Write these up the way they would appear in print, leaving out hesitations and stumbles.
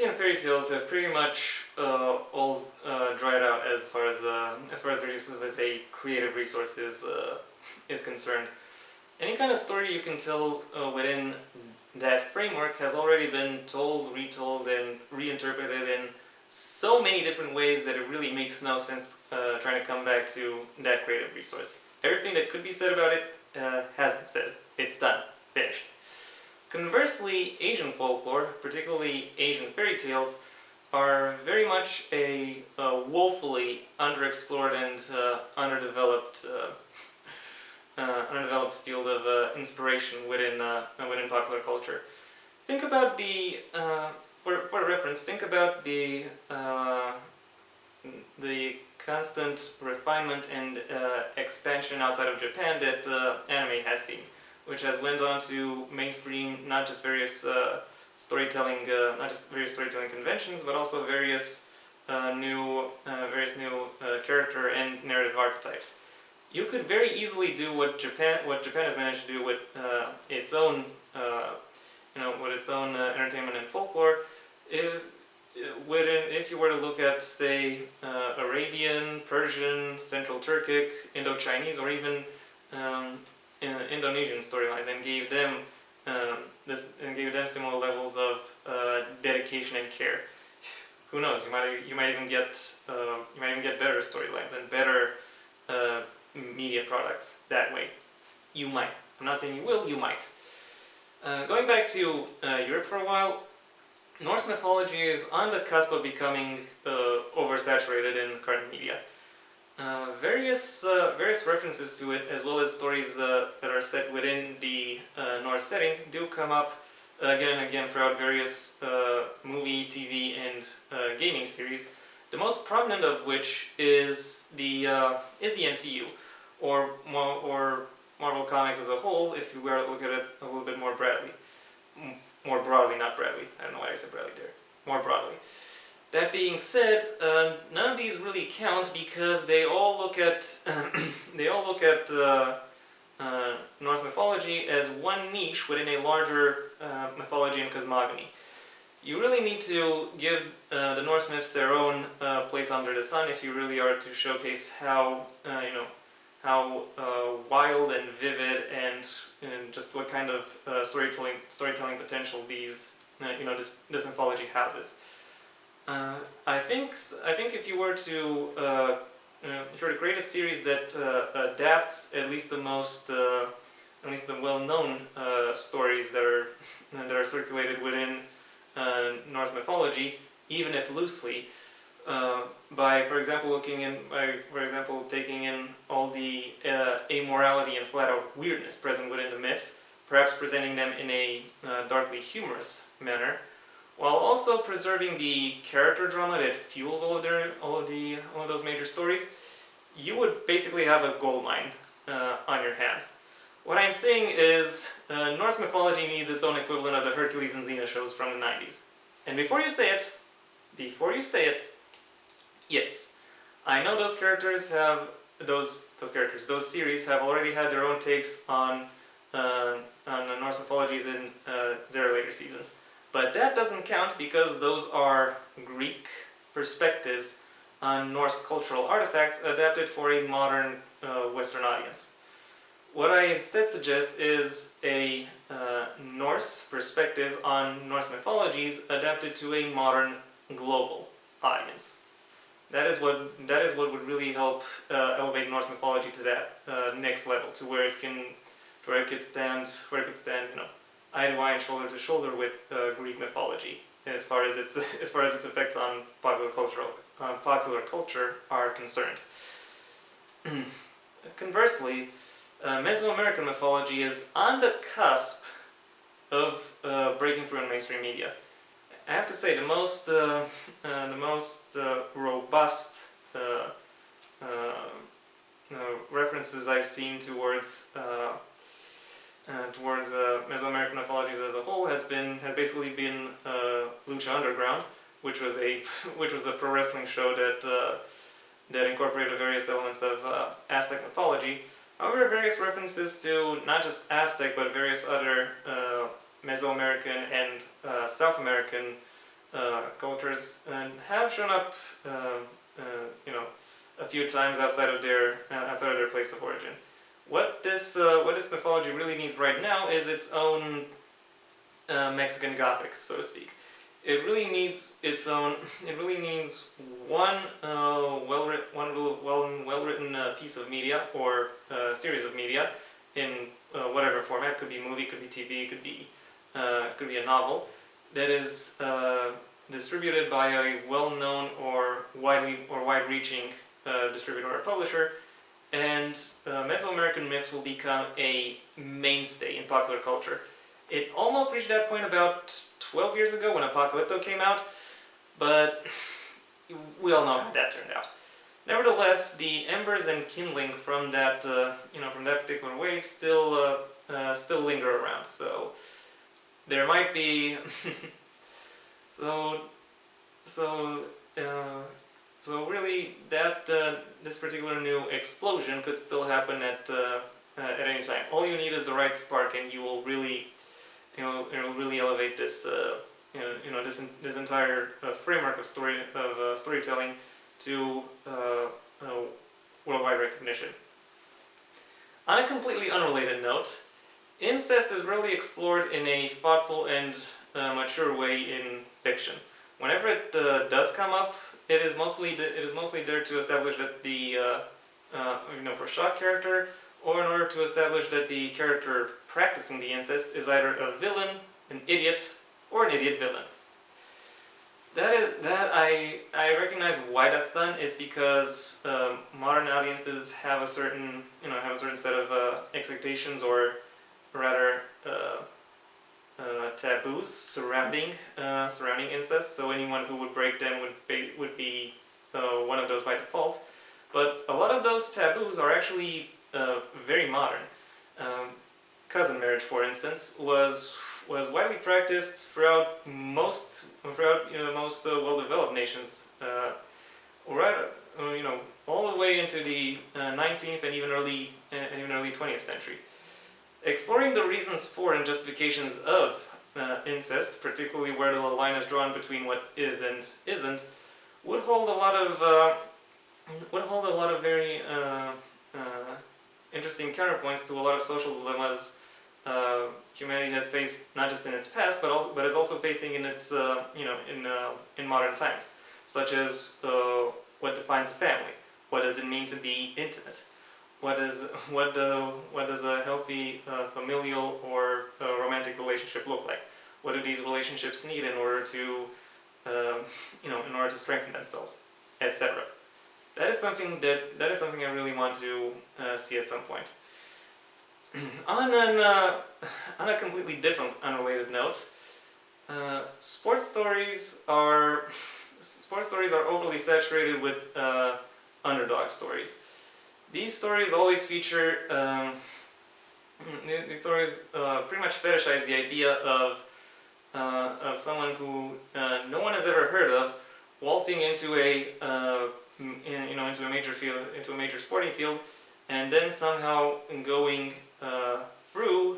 European fairy tales have pretty much all dried out as far as their use as a creative resource is concerned. Any kind of story you can tell within that framework has already been told, retold, and reinterpreted in so many different ways that it really makes no sense trying to come back to that creative resource. Everything that could be said about it has been said. It's done. Finished. Conversely, Asian folklore, particularly Asian fairy tales, are very much a woefully underexplored and underdeveloped field of inspiration within popular culture. Think about for reference, think about the constant refinement and expansion outside of Japan that anime has seen, which has went on to mainstream not just various storytelling conventions, but also various new character and narrative archetypes. You could very easily do what Japan has managed to do with its own entertainment and folklore. If you were to look at, say, Arabian, Persian, Central Turkic, Indo-Chinese, or even Indonesian storylines, and gave them similar levels of dedication and care, who knows? You might even get better storylines and better media products that way. You might. I'm not saying you will. You might. Going back to Europe for a while, Norse mythology is on the cusp of becoming oversaturated in current media. Various references to it, as well as stories that are set within the Norse setting, do come up again and again throughout various movie, TV, and gaming series. The most prominent of which is the MCU, or Marvel Comics as a whole, if you were to look at it a little bit more broadly. More broadly, not Bradley. I don't know why I said Bradley there. More broadly. That being said, none of these really count because they all look at Norse mythology as one niche within a larger mythology and cosmogony. You really need to give the Norse myths their own place under the sun if you really are to showcase how wild and vivid and just what kind of storytelling potential this mythology houses. I think if you were to create a series that adapts at least the well-known stories that are circulated within Norse mythology, even if loosely, by for example taking in all the amorality and flat-out weirdness present within the myths, perhaps presenting them in a darkly humorous manner, while also preserving the character drama that fuels all of those major stories, you would basically have a goldmine on your hands. What I'm saying is, Norse mythology needs its own equivalent of the Hercules and Xena shows from the 90s. And before you say it, yes, I know those series have already had their own takes on the Norse mythologies in their later seasons. But that doesn't count because those are Greek perspectives on Norse cultural artifacts adapted for a modern Western audience. What I instead suggest is a Norse perspective on Norse mythologies adapted to a modern global audience. That is what would really help elevate Norse mythology to that next level, to where it could stand, eye to eye and shoulder to shoulder with Greek mythology, as far as its effects on popular culture are concerned. Conversely, Mesoamerican mythology is on the cusp of breaking through in mainstream media. I have to say, the most robust references I've seen towards Mesoamerican mythologies as a whole has basically been Lucha Underground, which was a pro wrestling show that incorporated various elements of Aztec mythology. However, various references to not just Aztec but various other Mesoamerican and South American cultures and have shown up, you know, a few times outside of their place of origin. What this mythology really needs right now is its own Mexican Gothic, so to speak. It really needs its own. It really needs one well-written piece of media or series of media in whatever format. Could be movie, could be TV, could be a novel that is distributed by a well-known or wide-reaching distributor or publisher, and Mesoamerican myths will become a mainstay in popular culture. It almost reached that point about 12 years ago when Apocalypto came out, but we all know how that turned out. Nevertheless, the embers and kindling from that, from that particular wave still linger around. So there might be, so really that this particular new explosion could still happen at any time. All you need is the right spark, and you will really, it'll really elevate this, this entire framework of storytelling to worldwide recognition. On a completely unrelated note, incest is rarely explored in a thoughtful and mature way in fiction. Whenever it does come up, it is mostly there to establish that the for shock character, or in order to establish that the character practicing the incest is either a villain, an idiot, or an idiot villain. I recognize why that's done. It's because modern audiences have a certain set of expectations, or rather taboos surrounding incest. So anyone who would break them would be one of those by default. But a lot of those taboos are actually very modern. Cousin marriage, for instance, was widely practiced throughout most well-developed nations, all the way into the 19th and even early 20th century. Exploring the reasons for and justifications of incest, particularly where the line is drawn between what is and isn't, would hold a lot of very interesting counterpoints to a lot of social dilemmas humanity has faced, not just in its past, but is also facing in its in modern times, such as what defines a family, what does it mean to be intimate, what does a healthy familial or romantic relationship look like, what do these relationships need in order to strengthen themselves, etc. That is something I really want to see at some point. On a completely different, unrelated note, sports stories are overly saturated with underdog stories. These stories always feature. These stories pretty much fetishize the idea of someone who no one has ever heard of waltzing into into a major sporting field, and then somehow going through,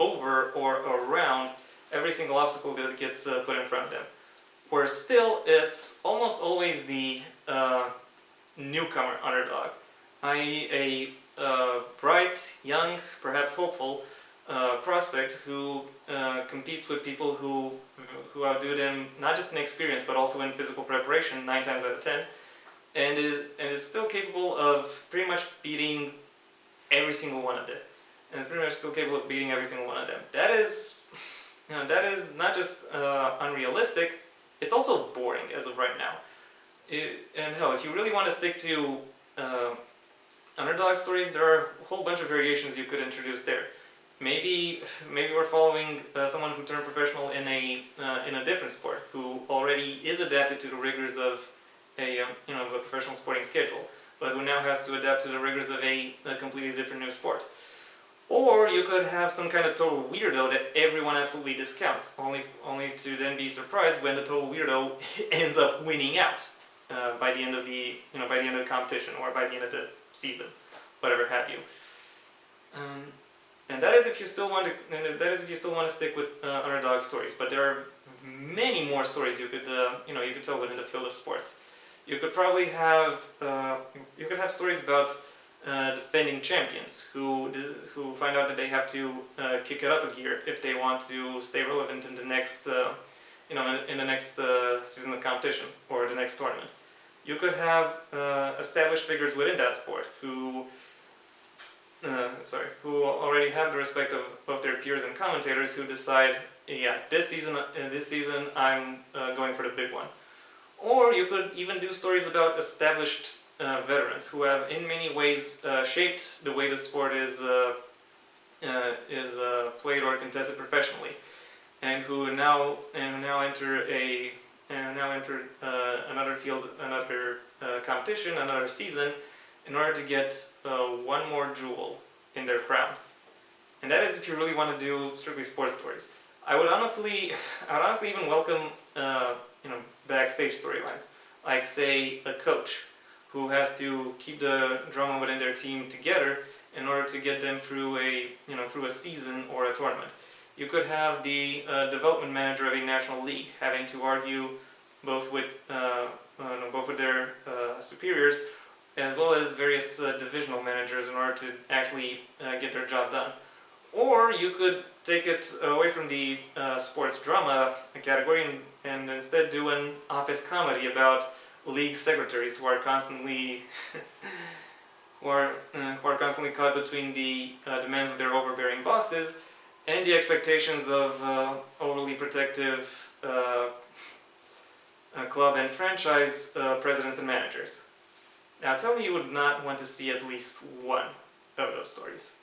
over, or around every single obstacle that gets put in front of them. Where still, it's almost always the newcomer underdog, i.e. a bright, young, perhaps hopeful prospect who competes with people who outdo them, not just in experience but also in physical preparation 9 times out of 10, and is still capable of pretty much beating every single one of them. And is pretty much still capable of beating every single one of them. That is not just unrealistic, it's also boring as of right now. And hell, if you really want to stick to underdog stories, there are a whole bunch of variations you could introduce there. Maybe we're following someone who turned professional in a different sport, who already is adapted to the rigors of a professional sporting schedule, but who now has to adapt to the rigors of a completely different new sport. Or you could have some kind of total weirdo that everyone absolutely discounts, only to then be surprised when the total weirdo ends up winning out by the end of the competition, or by the end of the season, whatever have you. And that is if you still want to stick with underdog stories. But there are many more stories you could you could tell within the field of sports. You could probably have stories about defending champions who find out that they have to kick it up a gear if they want to stay relevant in the next in the next season of competition or the next tournament. You could have established figures within that sport who already have the respect of their peers and commentators who decide, yeah, this season I'm going for the big one. Or you could even do stories about established veterans who have in many ways shaped the way the sport is played or contested professionally, and who now enter another field, another competition, another season, in order to get one more jewel in their crown. And that is if you really want to do strictly sports stories. I would honestly even welcome backstage storylines, like say a coach who has to keep the drama within their team together in order to get them through a season or a tournament. You could have the development manager of a national league having to argue both with their superiors, as well as various divisional managers in order to actually get their job done. Or you could take it away from the sports drama category and instead do an office comedy about league secretaries who are constantly who are constantly caught between the demands of their overbearing bosses and the expectations of overly protective club and franchise presidents and managers. Now tell me you would not want to see at least one of those stories.